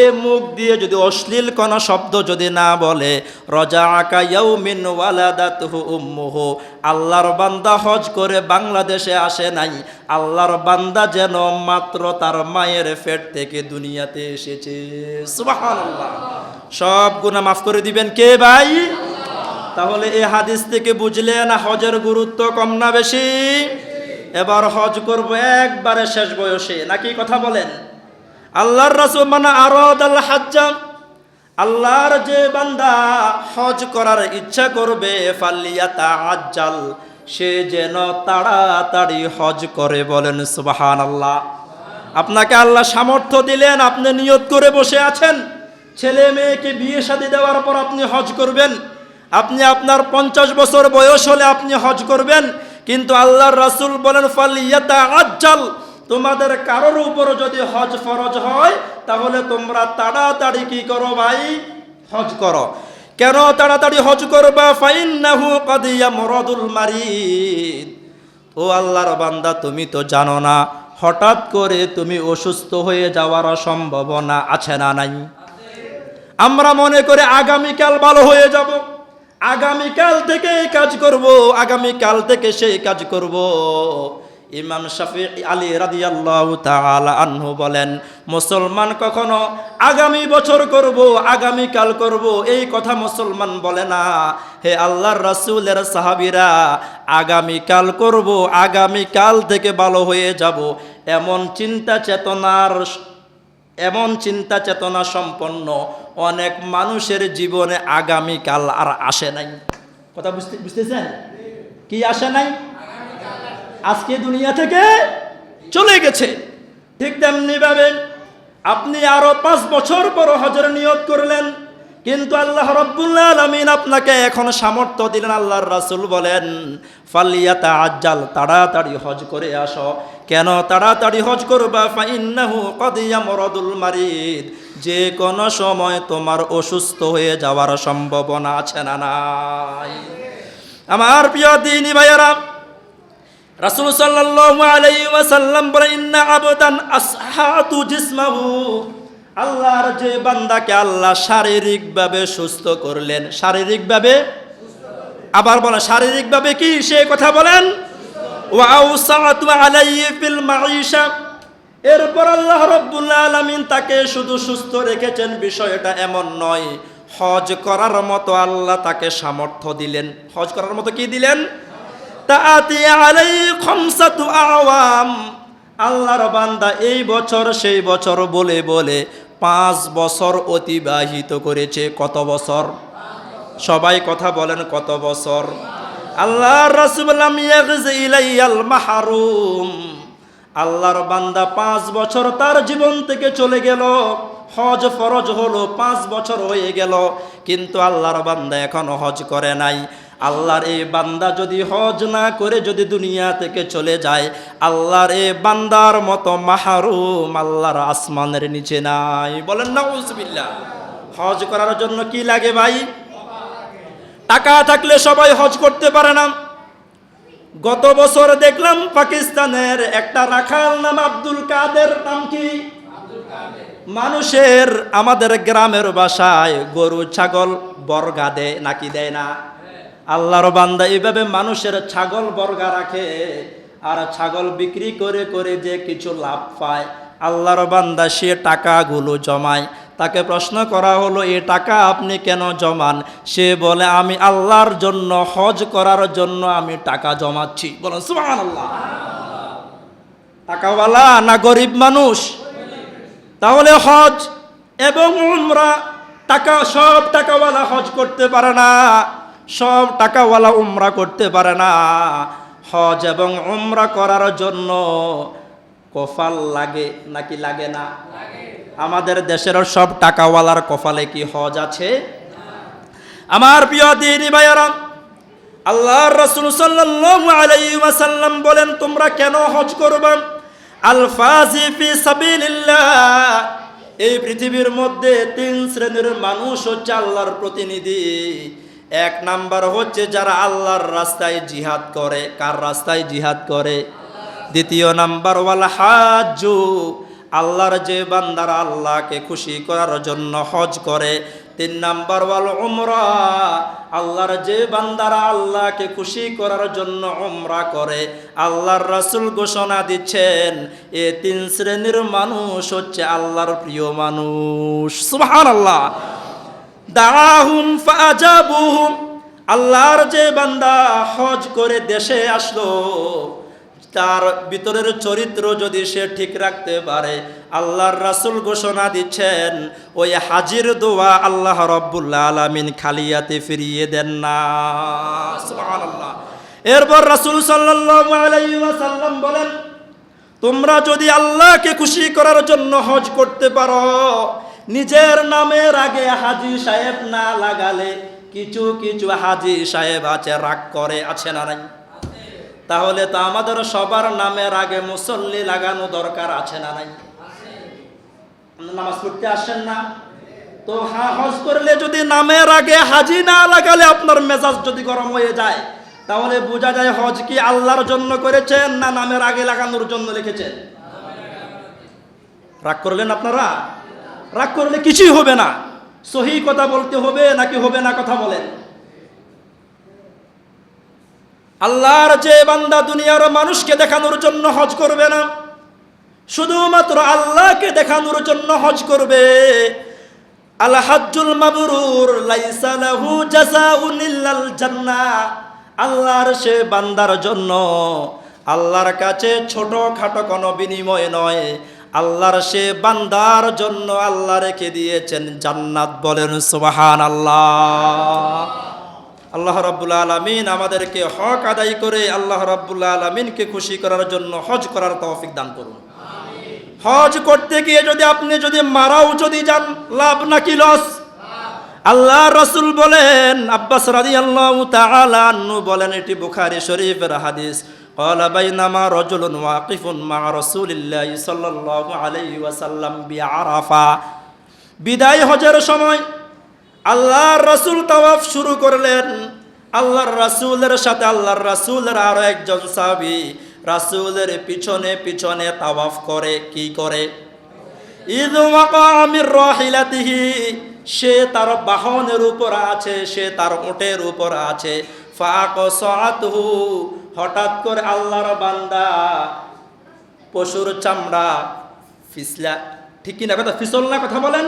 A: এ মুখ দিয়ে যদি অশ্লীল কোন শব্দ যদি না বলে, রাজাআ কায়াউমিন ওয়ালাদাতুহু উম্মুহু, আল্লাহর বান্দা হজ করে বাংলাদেশে আসে নাই, আল্লাহর বান্দা যেন মাত্র তার মায়ের পেট থেকে দুনিয়াতে এসেছে। সুবহানাল্লাহ। সব গুনাহ মাফ করে দিবেন কে ভাই? তাহলে এই হাদিস থেকে বুঝলেন হজের গুরুত্ব কম না বেশি? এবার হজ করব একবারে শেষ বয়সে, নাকি? কথা বলেন। আল্লাহর রাসূল মান আরাদাল হাজ্জা, আল্লাহর যে বান্দা হজ করার ইচ্ছা করবে, ফালিয়াতাআজ্জাল, সে যেন তাড়াতাড়ি হজ করে। বলেন সুবহানাল্লাহ। আপনাকে আল্লাহ সামর্থ্য দিলেন, আপনি নিয়ত করে বসে আছেন, ছেলে মেয়েকে বিয়ে শাদী দেওয়ার পর আপনি হজ করবেন। আপনি আপনার 50 বছর বয়স হলে আপনি হজ করবেন, কিন্তু আল্লাহর রাসূল বলেন ফালিয়াতাআজ্জাল, তোমাদের কারোর উপর যদি হজ ফরজ হয় তাহলে তোমরা তাড়াতাড়ি কি করো ভাই? হজ করো। কেন তাড়াতাড়ি হজ করবা? ফাইন্নাহু ক্বাদ ইয়ামরাদুল মারিদ, ও আল্লাহর বান্দা তুমি তো জানো না হঠাৎ করে তুমি অসুস্থ হয়ে যাওয়ার সম্ভাবনা আছে না নাই? আমরা মনে করে আগামীকাল ভালো হয়ে যাব, আগামীকাল থেকে এই কাজ করব, আগামীকাল থেকে সেই কাজ করব। ইমাম শাফিঈ আলী রাদিয়াল্লাহু তাআলা আনহু বলেন, মুসলমান কখনো আগামী বছর করব, আগামীকাল করব এই কথা মুসলমান বলে না। হে আল্লাহর রাসূলের সাহাবীরা, আগামীকাল করব, আগামীকাল থেকে ভালো হয়ে যাব, এমন চিন্তা চেতনা সম্পন্ন অনেক মানুষের জীবনে আগামীকাল আর আসে নাই। কথা বুঝতেছেন? কি আসে নাই? আজকে দুনিয়া থেকে চলে গেছে। ঠিক তেমনি ভাবে আপনি আরো 5 বছর পর হজের নিয়ত করলেন, কিন্তু আল্লাহ রাব্বুল আলামিন আপনাকে এখন সামর্থ্য দিলেন। আল্লাহর রাসূল বলেন ফালিয়াতাআজ্জাল, তাড়াতাড়ি হজ করে আসো। কেন তাড়াতাড়ি হজ করবা? ফাইন্নাহু ক্বাদ ইয়ামরাদুল মারিদ, যে কোনো সময় তোমার অসুস্থ হয়ে যাওয়ার সম্ভাবনা আছে না নাই? আমার প্রিয় দ্বীনি ভাইয়েরা, রাসূল সাল্লাল্লাহু আলাইহি ওয়াসাল্লাম বলেন, ইন্না আবদান আসহাতু জিসমাহু, আল্লাহর যে বান্দাকে আল্লাহ শারীরিকভাবে সুস্থ করলেন, শারীরিকভাবে, আবার বলেন শারীরিকভাবে কি সে কথা বলেন, ওয়া আওসাতু আলাইহি ফিল মাঈশা, এরপর আল্লাহ রাব্বুল আলামিন তাকে শুধু সুস্থ রেখেছেন বিষয়টা এমন নয়, হজ করার মতো আল্লাহ তাকে সামর্থ্য দিলেন। হজ করার মতো কি দিলেন? তাআতি আলাইহি খামসাতু আওয়াম, আল্লাহর বান্দা এই বছর সেই বছর বলে বলে 5 বছর অতিবাহিত করেছে। কত বছর? সবাই কথা বলেন কত বছর? আল্লাহর রাসূল লাম ইয়াগজি ইলাইয়াল মাহরুম, আল্লাহর বান্দা 5 বছর তার জীবন থেকে চলে গেল, হজ ফরজ হলো, 5 বছর হয়ে গেল, কিন্তু আল্লাহর বান্দা এখনো হজ করে নাই। আল্লাহর এই বান্দা যদি হজ না করে যদি দুনিয়া থেকে চলে যায়, আল্লাহর এই বান্দার মতো মাহরুম আল্লাহর আসমানের নিচে নাই। বলেন নাউজুবিল্লাহ। হজ করার জন্য কি লাগে ভাই? টাকা থাকলে সবাই হজ করতে পারে না। গত বছর দেখলাম পাকিস্তানের একটা রাখাল নাম আব্দুল কাদের, নাম কি? মানুষের আমাদের গ্রামের বাসায় গরু ছাগল বর্গা দেয় নাকি দেয় না? আল্লাহর বান্দা এইভাবে মানুষের ছাগল বর্গা রাখে, আর ছাগল বিক্রি করে করে যে কিছু লাভ পায়, আল্লাহর বান্দা সে টাকাগুলো জমায়। তাকে প্রশ্ন করা হলো, এই টাকা আপনি কেন জমান? সে বলে, আমি আল্লাহর জন্য, হজ করার জন্য আমি টাকা জমাচ্ছি। বলেন সুবহানাল্লাহ। টাকাওয়ালা না গরিব মানুষ? তাহলে হজ এবং উমরা, টাকা, সব টাকাওয়ালা হজ করতে পারে না, সব টাকাওয়ালা উমরা করতে পারে না। হজ এবং উমরা করার জন্য কপাল লাগে নাকি লাগে না? আমাদের দেশের সব টাকাওয়ালার কপালে কি হজ আছে? আমার প্রিয় দিনী ভাইয়েরা, আল্লাহর রাসূল সাল্লাল্লাহু আলাইহি ওয়াসাল্লাম বলেন, তোমরা কেন হজ করবে? আল ফাজি ফি সাবিলিল্লাহ, এই পৃথিবীর মধ্যে 3 শ্রেণীর মানুষ হচ্ছে আল্লাহর প্রতিনিধি। 1 নাম্বার হচ্ছে যারা আল্লাহর রাস্তায় জিহাদ করে। কার রাস্তায় জিহাদ করে? দ্বিতীয় নাম্বার ওয়াল হাজ্জু, আল্লাহর যে বান্দারা আল্লাহকে খুশি করার জন্য হজ করে। 3 নাম্বার ওয়াল উমরা, আল্লাহর যে বান্দারা আল্লাহকে খুশি করার জন্য উমরা করে। আল্লাহর রাসূল ঘোষণা দিচ্ছেন, এই 3 শ্রেণীর মানুষ হচ্ছে আল্লাহর প্রিয় মানুষ। সুবহানাল্লাহ। দাআহুম ফাআজাবুহুম, আল্লাহর যে বান্দা হজ করে দেশে আসলো, তার ভিতরের চরিত্র যদি সে ঠিক রাখতে পারে, আল্লাহর রাসূল ঘোষণা দিচ্ছেন, ওই হাজির দোয়া আল্লাহ রাব্বুল আলামিন খালিয়াতে ফিরিয়ে দেন না। সুবহানাল্লাহ। এরপর রাসূল সাল্লাল্লাহু আলাইহি ওয়াসাল্লাম বলেন, তোমরা যদি আল্লাহকে খুশি করার জন্য হজ করতে পারো, নিজের নামের আগে হাজী সাহেব না লাগালে, কিছু কিছু হাজী সাহেব আছে রাগ করে, আছে না নাই? তাহলে তো আমাদের সবার নামের আগে মুসল্লি লাগানো দরকার, আছে না নাই? নামাজ পড়তে আসেন না তো? হজ করলে যদি নামের আগে হাজি না লাগালে আপনার মেজাজ যদি গরম হয়ে যায়, তাহলে বোঝা যায় হজ কি আল্লাহর জন্য করেছেন না নামের আগে লাগানোর জন্য লিখেছেন? রাগ করলেন আপনারা? রাগ করলে কিছুই হবে না। সহি কথা বলতে হবে নাকি হবে না কথা বলেন। আল্লাহর যে বান্দা দুনিয়ার মানুষকে দেখানোর জন্য হজ করবে না, শুধুমাত্র আল্লাহকে দেখানোর জন্য হজ করবে। আল হাজ্জুল মাবরুর লাইসা লাহু জাযাউন ইল্লাল জান্নাহ, আল্লাহর সে বান্দার জন্য আল্লাহর কাছে ছোটখাটো কোনো বিনিময় নয়, আল্লাহর সে বান্দার জন্য আল্লাহ রেখে দিয়েছেন জান্নাত। বলেন সুবহানাল্লাহ। আল্লাহ রাব্বুল আলামিন আমাদেরকে হক আদায় করে আল্লাহ রাব্বুল আলামিনকে খুশি করার জন্য হজ করার তৌফিক দান করুন। হজ করতে গিয়ে আপনি মারাও যান, লাভ নাকি লস? আল্লাহর রাসূল বলেন, আব্বাস রাদিয়াল্লাহু তাআলা আনহু বলেন, এটি বুখারী শরীফের হাদিস, ক্বালা বাইনামা রাজুলুন ওয়াকিফুন মা রাসূলিল্লাহি সাল্লাল্লাহু আলাইহি ওয়াসাল্লাম বিআরাফা, বিদায় হজের সময় আল্লাহর রাসূল তাওয়াফ শুরু করলেন। আল্লাহর রাসূলের সাথে আল্লাহর রাসূলের আরো একজন সাহাবী রাসূলের পিছনে পিছনে তাওয়াফ করে। কি করে? ইয ওয়াকা মির রাহিলাতিহি, সে তার বাহনের উপর আছে, সে তার উটের উপর আছে। ফাকসাতুহু, হঠাৎ করে আল্লাহর বান্দা পশুর চামড়া ফিসলা, ঠিক কি না কথা? ফিসল না কথা বলেন?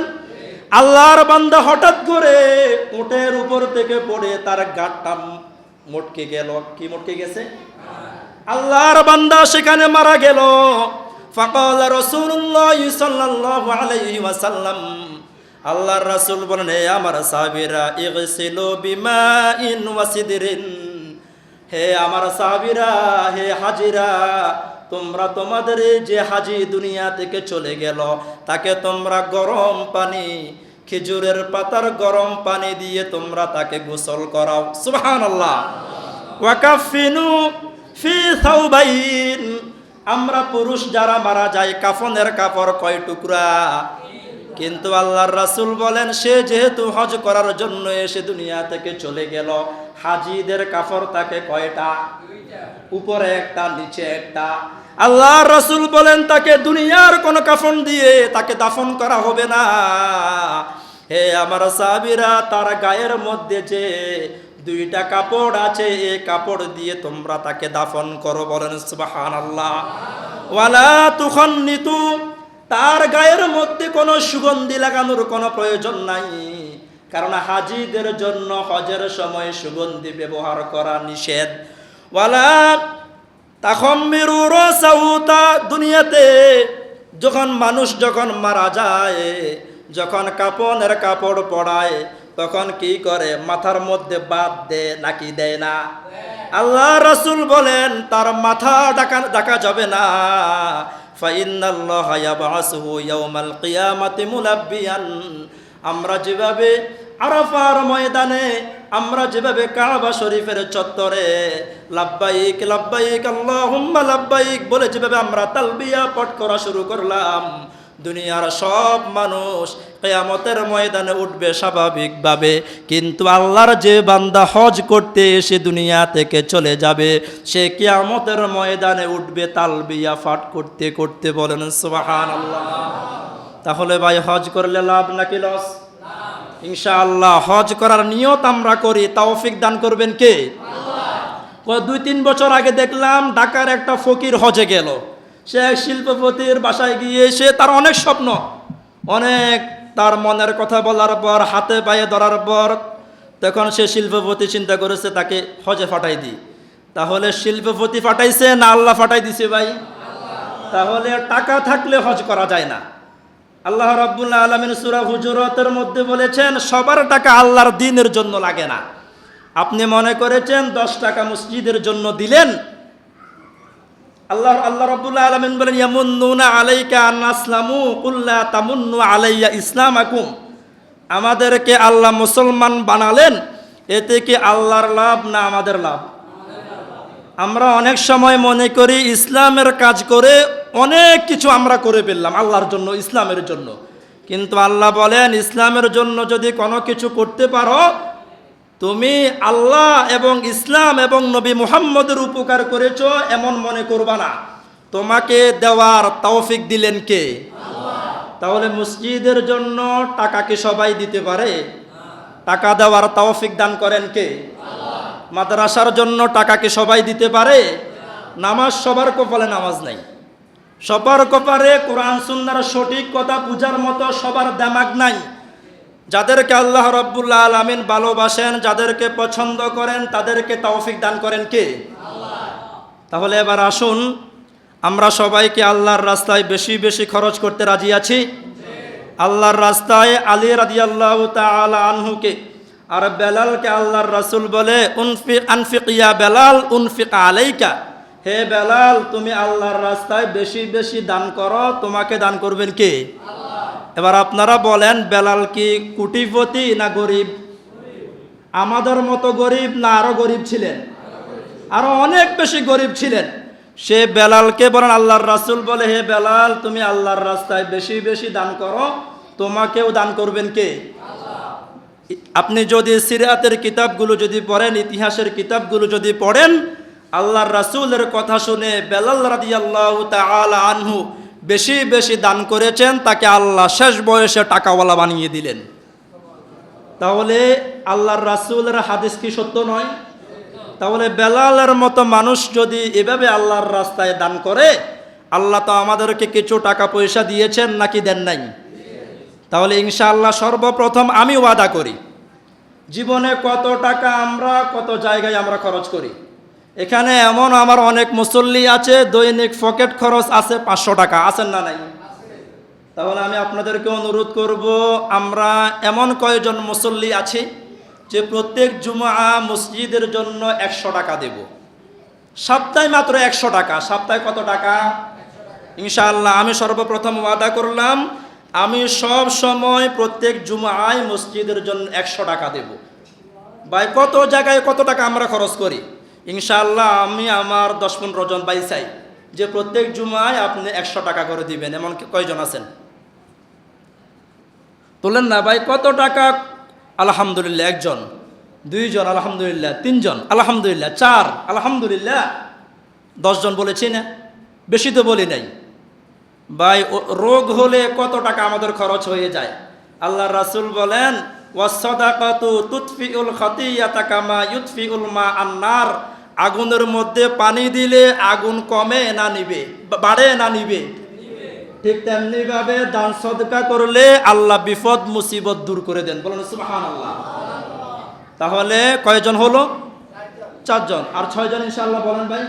A: আল্লাহর বান্দা হঠাৎ করে উটের উপর থেকে পড়ে তার গাঁটটা মটকে গেল। কি মটকে গেছে? আল্লাহর বান্দা সেখানে মারা গেল। ফাকাল রাসূলুল্লাহ সাল্লাল্লাহু আলাইহি ওয়াসাল্লাম, আল্লাহর রাসূল বলেন, হে আমার সাহাবীরা, ইগসিলু বিমাইন ওয়াসিদরিন, হে আমার সাহাবীরা, হে হাজিরা, তোমরা তোমাদের যে হাজি দুনিয়া থেকে চলে গেল তাকে তোমরা গরম পানি, খেজুরের পাতার গরম পানি দিয়ে তোমরা তাকে গোসল করাও। সুবহানাল্লাহ। ওয়াকাফিনু ফি সাওবাইন, আমরা পুরুষ যারা মারা যায় কাফনের কাপড় কয় টুকরা? কিন্তু আল্লাহর রাসূল বলেন, সে যেহেতু হজ করার জন্য এসে দুনিয়া থেকে চলে গেল, হাজিদের কাপড় তাকে কয়টা? উপরে একটা, নিচে একটা। আল্লাহর রাসূল বলেন, তাকে দুনিয়ার কোন কাফন দিয়ে তাকে দাফন করা হবে না। হে আমার সাহাবীরা, তার গায়ের মধ্যে যে দুইটা কাপড় আছে, এই কাপড় দিয়ে তোমরা তাকে দাফন করো। বলেন সুবহানাল্লাহ। ওয়ালা তুখান্নিতু, তার গায়ের মধ্যে কোনো সুগন্ধি লাগানোর কোনো প্রয়োজন নাই, কারণ হাজিদের জন্য হজের সময় সুগন্ধি ব্যবহার করা নিষেধ। ওয়ালা তাখাম্মিরু রাসাহু, দুনিয়াতে যখন মানুষ যখন মারা যায়, যখন কাফনের কাপড় পরায়, তখন কি করে? মাথার মধ্যে বাদ দেয় নাকি দেয় না? আল্লাহ রাসূল বলেন, তার মাথা ঢাকা যাবে না। ফাইন্নাল্লাহা ইয়াবআসুহু ইয়াওমাল কিয়ামাতি মুলাব্বিয়ান, আমরা যেভাবে আরাফার ময়দানে, আমরা যেভাবে কাবা শরীফের চত্বরে লাব্বাইক লাব্বাইক আল্লাহুম্মা লাব্বাইক বলে যেভাবে আমরা তালবিয়া পাঠ করা শুরু করলাম, দুনিয়ার সব মানুষ কিয়ামতের ময়দানে উঠবে স্বাভাবিকভাবে। কিন্তু আল্লাহর যে বান্দা হজ করতে এসে দুনিয়া থেকে চলে যাবে, সে কিয়ামতের ময়দানে উঠবে তালবিয়া পাঠ করতে করতে। বলেন সুবহানাল্লাহ। তাহলে ভাই, হজ করলে লাভ নাকি লস? ইনশাআল্লাহ হজ করার নিয়ত আমরা করি, তৌফিক দান করবেন কে? আল্লাহ। 2-3 বছর আগে দেখলাম ঢাকার একটা ফকির হজে গেল। সে এক শিল্পপতির বাসায় গিয়ে সে তার অনেক স্বপ্ন, অনেক তার মনের কথা বলার পর, হাতে পায়ে ধরার পর, তখন সে শিল্পপতি চিন্তা করেছে তাকে হজে ফাটাই দিই। তাহলে শিল্পপতি ফাটাইছে না আল্লাহ ফাটাই দিছে ভাই? তাহলে টাকা থাকলে হজ করা যায় না। আল্লাহ রাব্বুল আলামিন সূরা হুজুরাতের মধ্যে বলেছেন, সবার টাকা আল্লাহর দ্বীনের জন্য লাগে না। আপনি মনে করেছেন 10 টাকা মসজিদের জন্য দিলেন, আল্লাহ রাব্বুল আলামিন বলেন, ইয়ামুন্নুনা আলাইকা আন আসলামু কুল লা তামুন্নু আলাইয়া ইসলামাকুম, আমাদেরকে আল্লাহ মুসলমান বানালেন, এতে কি আল্লাহর লাভ না আমাদের লাভ? আমরা অনেক সময় মনে করি ইসলামের কাজ করে অনেক কিছু আমরা করে ফেললাম আল্লাহর জন্য, ইসলামের জন্য। কিন্তু আল্লাহ বলেন, ইসলামের জন্য যদি কোনো কিছু করতে পারো, তুমি আল্লাহ এবং ইসলাম এবং নবী মুহাম্মদের উপকার করেছো এমন মনে করবা না। তোমাকে দেওয়ার তৌফিক দিলেন কে? আল্লাহ। তাহলে মসজিদের জন্য টাকা কি সবাই দিতে পারে? টাকা দেওয়ার তৌফিক দান করেন কে? আল্লাহ। মাদ্রাসার জন্য টাকা কি সবাই দিতে পারে? নামাজ সবার কপালে নামাজ নাই, সবার কপালে কোরআন সুন্নাহর সঠিক কথা বুঝার মতো সবার দিমাগ নাই। যাদেরকে আল্লাহ রাব্বুল আলামিন ভালোবাসেন, যাদেরকে পছন্দ করেন, তাদেরকে তৌফিক দান করেন কে? আল্লাহ। তাহলে এবার আসুন, আমরা সবাইকে আল্লাহর রাস্তায় বেশি বেশি খরচ করতে রাজি আছি? আল্লাহর রাস্তায় আলী রাদিয়াল্লাহু তাআলা আনহুকে আর বেলালকে আল্লাহর রাসূল বলে, আনফিক ইয়া বেলাল উনফিক আলাইকা, হে বেলাল তুমি আল্লাহর রাস্তায় বেশি বেশি দান করো, তোমাকে দান করবেন কে? আল্লাহ। এবার আপনারা বলেন, বেলাল কি কোটিপতি না গরিব? আমাদের মতো গরিব না আরো গরিব ছিলেন? আরো অনেক বেশি গরিব ছিলেন। সে বেলালকে বলেন, আল্লাহর রাসূল বলে, হে বেলাল তুমি আল্লাহর রাস্তায় বেশি বেশি দান করো, তোমাকেও দান করবেন কে? আল্লাহ। আপনি যদি সিরাতের কিতাবগুলো যদি পড়েন, ইতিহাসের কিতাবগুলো যদি পড়েন, আল্লাহর রাসূলের কথা শুনে বেলাল রাদিয়াল্লাহু তাআলা আনহু বেশি বেশি দান করেছেন, তাকে আল্লাহ শেষ বয়সে টাকাওয়ালা বানিয়ে দিলেন। তাহলে আল্লাহর রাসূলের হাদিস কি সত্য নয়? তাহলে বেলালের মতো মানুষ যদি এভাবে আল্লাহর রাস্তায় দান করে, আল্লাহ তো আমাদেরকে কিছু টাকা পয়সা দিয়েছেন নাকি দেন নাই? তাহলে ইনশাআল্লাহ সর্বপ্রথম আমি ওয়াদা করি, জীবনে কত টাকা আমরা কত জায়গায় আমরা খরচ করি। এখানে এমন আমার অনেক মুসল্লি আছে, দৈনিক পকেট খরচ আছে 500 টাকা, আছেন না নাই? তাহলে আমি আপনাদেরকে অনুরোধ করব, আমরা এমন কয়জন মুসল্লি আছি যে প্রত্যেক জুমা মসজিদের জন্য 100 টাকা দেব। সপ্তাহে মাত্র 100 টাকা। সপ্তাহে কত টাকা? ইনশাআল্লাহ আমি সর্বপ্রথম ওয়াদা করলাম, আমি সব সময় প্রত্যেক জুমায় মসজিদের জন্য 100 টাকা দেব। ভাই কত জায়গায় কত টাকা আমরা খরচ করি, ইনশাআল্লাহ আমি আমার 10-15 জন ভাই চাই যে প্রত্যেক জুমায় আপনি 100 টাকা করে দিবেন। এমন কয়জন আছেন? তোলেন না ভাই। কত টাকা? আলহামদুলিল্লাহ 1 জন, 2 জন আলহামদুলিল্লাহ, 3 জন আলহামদুলিল্লাহ, 4 আলহামদুলিল্লাহ, 10 জন বলেছি না? বেশি তো বলি নাই ভাই। রোগ হলে কত টাকা আমাদের খরচ হয়ে যায়। আল্লাহ রাসূল বলেন, ওয়াসসাদাকাতু তুতফিউল খাতিয়াতা কামা ইউতফিউল মা আন-নার। আগুনের মধ্যে পানি দিলে আগুন কমে না নিবে, বাড়ে না নিবে? ঠিক তেমনি ভাবে দান সদকা করলে আল্লাহ বিপদ মুসিবত দূর করে দেন। বলেন সুবহানাল্লাহ। তাহলে কয়জন হলো? 4 জন। আর 6 জন ইনশাআল্লাহ বলেন ভাই।